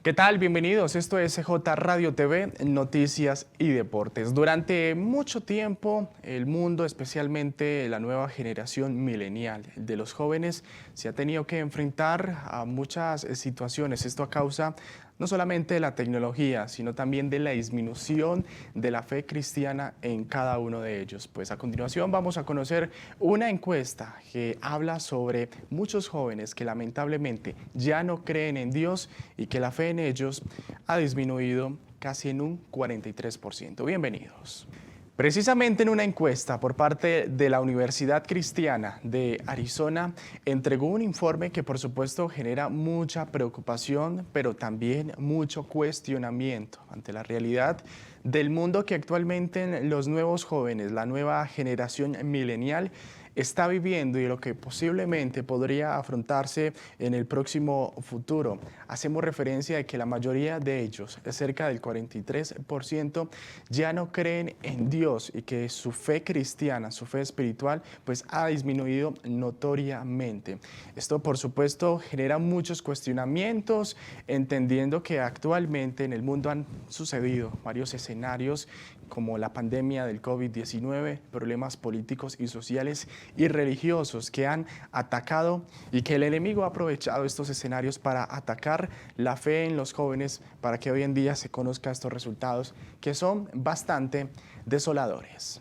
¿Qué tal? Bienvenidos. Esto es CJ Radio TV, Noticias y Deportes. Durante mucho tiempo, el mundo, especialmente la nueva generación milenial de los jóvenes, se ha tenido que enfrentar a muchas situaciones. Esto a causa no solamente de la tecnología, sino también de la disminución de la fe cristiana en cada uno de ellos. Pues a continuación vamos a conocer una encuesta que habla sobre muchos jóvenes que lamentablemente ya no creen en Dios y que la fe en ellos ha disminuido casi en un 43%. Bienvenidos. Precisamente en una encuesta por parte de la Universidad Cristiana de Arizona, entregó un informe que por supuesto genera mucha preocupación, pero también mucho cuestionamiento ante la realidad del mundo que actualmente los nuevos jóvenes, la nueva generación milenial, está viviendo y lo que posiblemente podría afrontarse en el próximo futuro. Hacemos referencia de que la mayoría de ellos, cerca del 43%, ya no creen en Dios y que su fe cristiana, su fe espiritual, pues ha disminuido notoriamente. Esto, por supuesto, genera muchos cuestionamientos, entendiendo que actualmente en el mundo han sucedido varios escenarios como la pandemia del COVID-19, problemas políticos y sociales y religiosos que han atacado y que el enemigo ha aprovechado estos escenarios para atacar la fe en los jóvenes para que hoy en día se conozcan estos resultados que son bastante desoladores.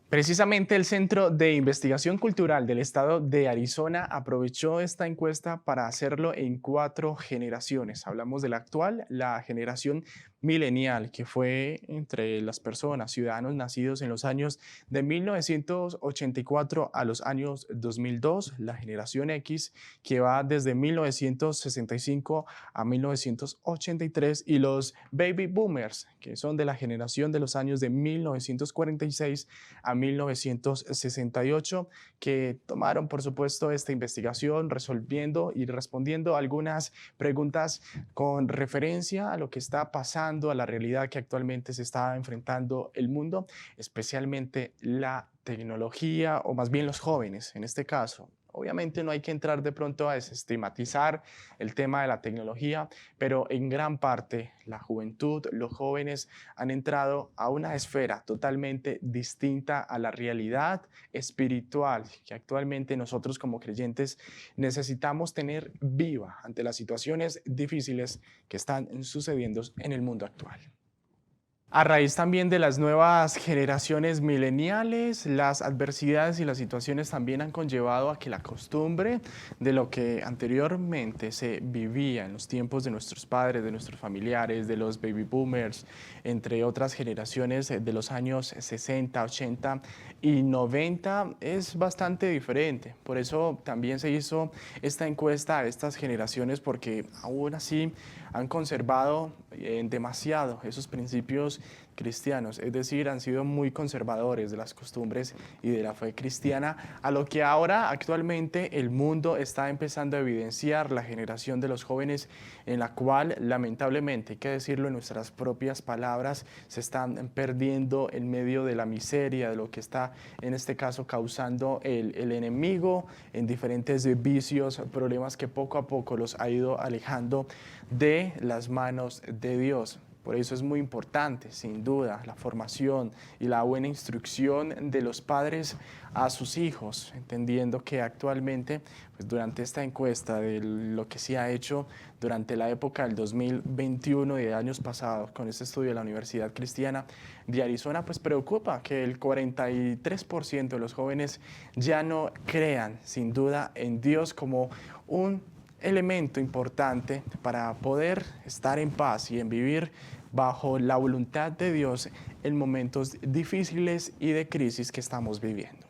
Precisamente el Centro de Investigación Cultural del Estado de Arizona aprovechó esta encuesta para hacerlo en 4 generaciones. Hablamos de la actual, la generación milenial, que fue entre las personas, ciudadanos nacidos en los años de 1984 a los años 2002, la generación X, que va desde 1965 a 1983, y los baby boomers, que son de la generación de los años de 1946 a 1968, que tomaron, por supuesto, esta investigación resolviendo y respondiendo algunas preguntas con referencia a lo que está pasando, a la realidad que actualmente se está enfrentando el mundo, especialmente la tecnología, o más bien los jóvenes en este caso. Obviamente no hay que entrar de pronto a desestigmatizar el tema de la tecnología, pero en gran parte la juventud, los jóvenes han entrado a una esfera totalmente distinta a la realidad espiritual que actualmente nosotros como creyentes necesitamos tener viva ante las situaciones difíciles que están sucediendo en el mundo actual. A raíz también de las nuevas generaciones mileniales, las adversidades y las situaciones también han conllevado a que la costumbre de lo que anteriormente se vivía en los tiempos de nuestros padres, de nuestros familiares, de los baby boomers, entre otras generaciones de los años 60, 80 y 90, es bastante diferente. Por eso también se hizo esta encuesta a estas generaciones, porque aún así han conservado demasiado esos principios cristianos, es decir, han sido muy conservadores de las costumbres y de la fe cristiana, a lo que ahora actualmente el mundo está empezando a evidenciar la generación de los jóvenes, en la cual lamentablemente, hay que decirlo en nuestras propias palabras, se están perdiendo en medio de la miseria, de lo que está en este caso causando el enemigo en diferentes vicios, problemas que poco a poco los ha ido alejando de las manos de Dios. Por eso es muy importante, sin duda, la formación y la buena instrucción de los padres a sus hijos, entendiendo que actualmente, pues durante esta encuesta de lo que se ha hecho durante la época del 2021 y de años pasados, con este estudio de la Universidad Cristiana de Arizona, pues preocupa que el 43% de los jóvenes ya no crean, sin duda, en Dios como un elemento importante para poder estar en paz y en vivir bajo la voluntad de Dios en momentos difíciles y de crisis que estamos viviendo.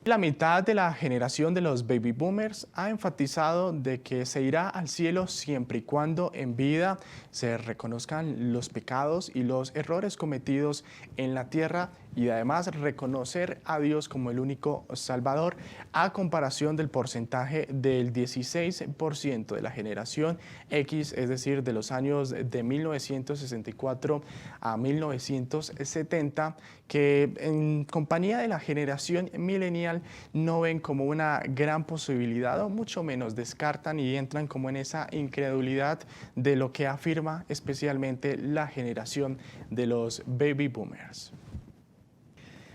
La mitad de la generación de los baby boomers ha enfatizado de que se irá al cielo siempre y cuando en vida se reconozcan los pecados y los errores cometidos en la tierra y además reconocer a Dios como el único Salvador, a comparación del porcentaje del 16% de la generación X, es decir, de los años de 1964 a 1970, que en compañía de la generación millennial no ven como una gran posibilidad, o mucho menos descartan y entran como en esa incredulidad de lo que afirma especialmente la generación de los baby boomers.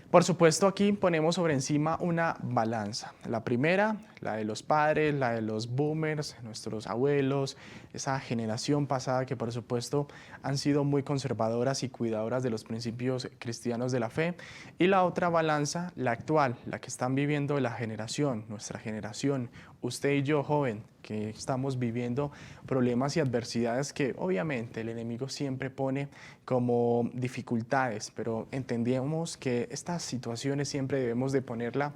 Por supuesto, aquí ponemos sobre encima una balanza. La primera, la de los padres, la de los boomers, nuestros abuelos, esa generación pasada que por supuesto han sido muy conservadoras y cuidadoras de los principios cristianos de la fe. Y la otra balanza, la actual, la que están viviendo la generación, nuestra generación, usted y yo, joven, que estamos viviendo problemas y adversidades que obviamente el enemigo siempre pone como dificultades, pero entendemos que estas situaciones siempre debemos de ponerla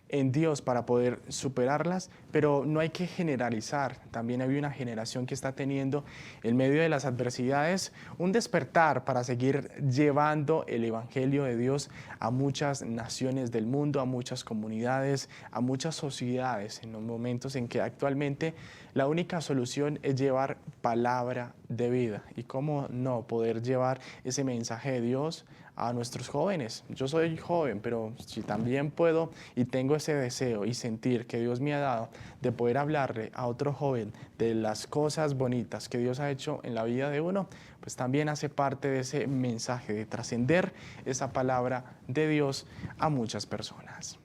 en Dios para poder superarlas, pero no hay que generalizar. También hay una generación que está teniendo en medio de las adversidades un despertar para seguir llevando el Evangelio de Dios a muchas naciones del mundo, a muchas comunidades, a muchas sociedades, en los momentos en que actualmente la única solución es llevar palabra de vida. Y cómo no poder llevar ese mensaje de Dios a nuestros jóvenes. Yo soy joven, pero si también puedo y tengo ese deseo y sentir que Dios me ha dado de poder hablarle a otro joven de las cosas bonitas que Dios ha hecho en la vida de uno, pues también hace parte de ese mensaje de trascender esa palabra de Dios a muchas personas.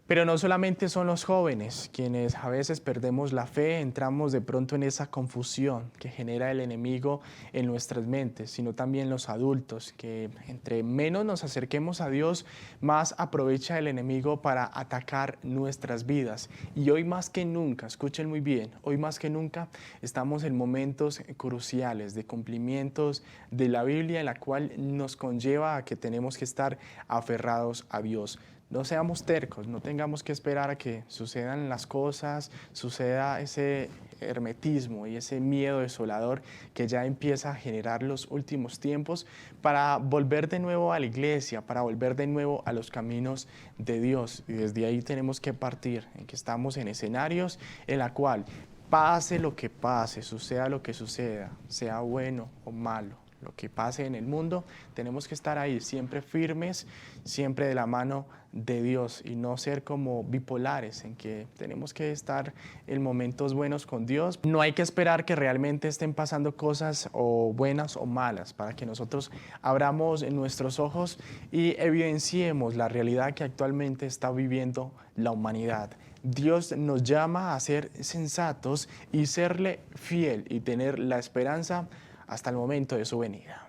Pero no solamente son los jóvenes quienes a veces perdemos la fe, entramos de pronto en esa confusión que genera el enemigo en nuestras mentes, sino también los adultos, que entre menos nos acerquemos a Dios, más aprovecha el enemigo para atacar nuestras vidas. Y hoy más que nunca, escuchen muy bien, hoy más que nunca estamos en momentos cruciales de cumplimientos de la Biblia, en la cual nos conlleva a que tenemos que estar aferrados a Dios. No seamos tercos, no tengamos que esperar a que sucedan las cosas, suceda ese hermetismo y ese miedo desolador que ya empieza a generar los últimos tiempos para volver de nuevo a la iglesia, para volver de nuevo a los caminos de Dios. Y desde ahí tenemos que partir, en que estamos en escenarios en la cual pase lo que pase, suceda lo que suceda, sea bueno o malo, lo que pase en el mundo, tenemos que estar ahí siempre firmes, siempre de la mano de Dios y no ser como bipolares en que tenemos que estar en momentos buenos con Dios. No hay que esperar que realmente estén pasando cosas o buenas o malas para que nosotros abramos nuestros ojos y evidenciemos la realidad que actualmente está viviendo la humanidad. Dios nos llama a ser sensatos y serle fiel y tener la esperanza hasta el momento de su venida.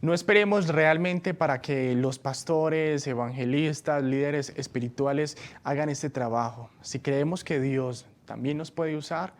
No esperemos realmente para que los pastores, evangelistas, líderes espirituales hagan este trabajo. Si creemos que Dios también nos puede usar,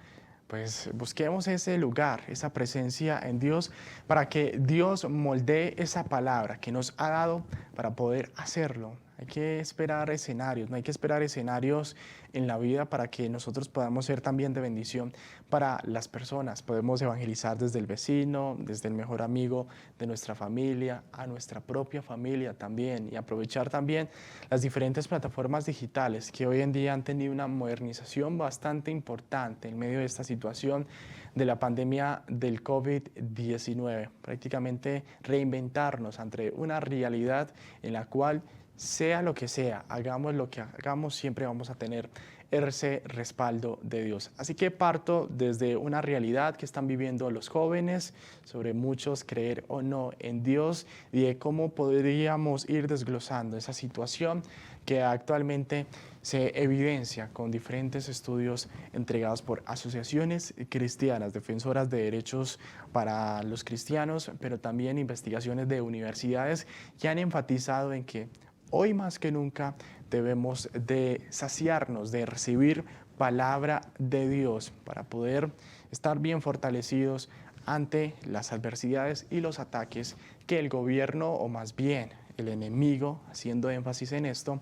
pues busquemos ese lugar, esa presencia en Dios, para que Dios moldee esa palabra que nos ha dado para poder hacerlo. Hay que esperar escenarios, no hay que esperar escenarios en la vida para que nosotros podamos ser también de bendición para las personas. Podemos evangelizar desde el vecino, desde el mejor amigo de nuestra familia, a nuestra propia familia también, y aprovechar también las diferentes plataformas digitales que hoy en día han tenido una modernización bastante importante en medio de esta situación de la pandemia del COVID-19. Prácticamente reinventarnos ante una realidad en la cual sea lo que sea, hagamos lo que hagamos, siempre vamos a tener ese respaldo de Dios. Así que parto desde una realidad que están viviendo los jóvenes, sobre muchos creer o no en Dios, y de cómo podríamos ir desglosando esa situación que actualmente se evidencia con diferentes estudios entregados por asociaciones cristianas, defensoras de derechos para los cristianos, pero también investigaciones de universidades que han enfatizado en que hoy más que nunca debemos de saciarnos, de recibir palabra de Dios para poder estar bien fortalecidos ante las adversidades y los ataques que el gobierno, o más bien el enemigo, haciendo énfasis en esto,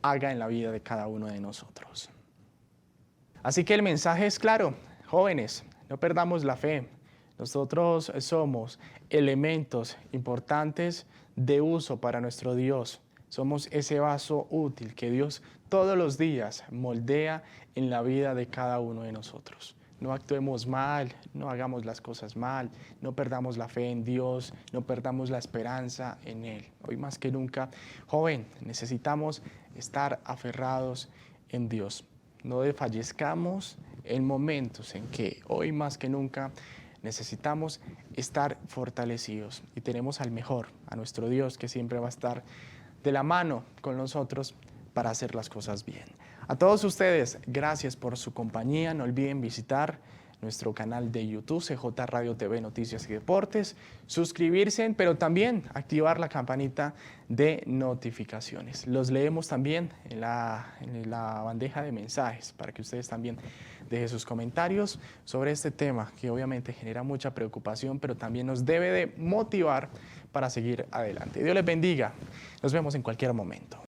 haga en la vida de cada uno de nosotros. Así que el mensaje es claro, jóvenes, no perdamos la fe. Nosotros somos elementos importantes de uso para nuestro Dios. Somos ese vaso útil que Dios todos los días moldea en la vida de cada uno de nosotros. No actuemos mal, no hagamos las cosas mal, no perdamos la fe en Dios, no perdamos la esperanza en Él. Hoy más que nunca, joven, necesitamos estar aferrados en Dios. No desfallezcamos en momentos en que hoy más que nunca necesitamos estar fortalecidos y tenemos al mejor, a nuestro Dios, que siempre va a estar de la mano con nosotros para hacer las cosas bien. A todos ustedes, gracias por su compañía. No olviden visitar nuestro canal de YouTube, CJ Radio TV Noticias y Deportes, suscribirse, pero también activar la campanita de notificaciones. Los leemos también en la bandeja de mensajes para que ustedes también dejen sus comentarios sobre este tema que obviamente genera mucha preocupación, pero también nos debe de motivar para seguir adelante. Dios les bendiga. Nos vemos en cualquier momento.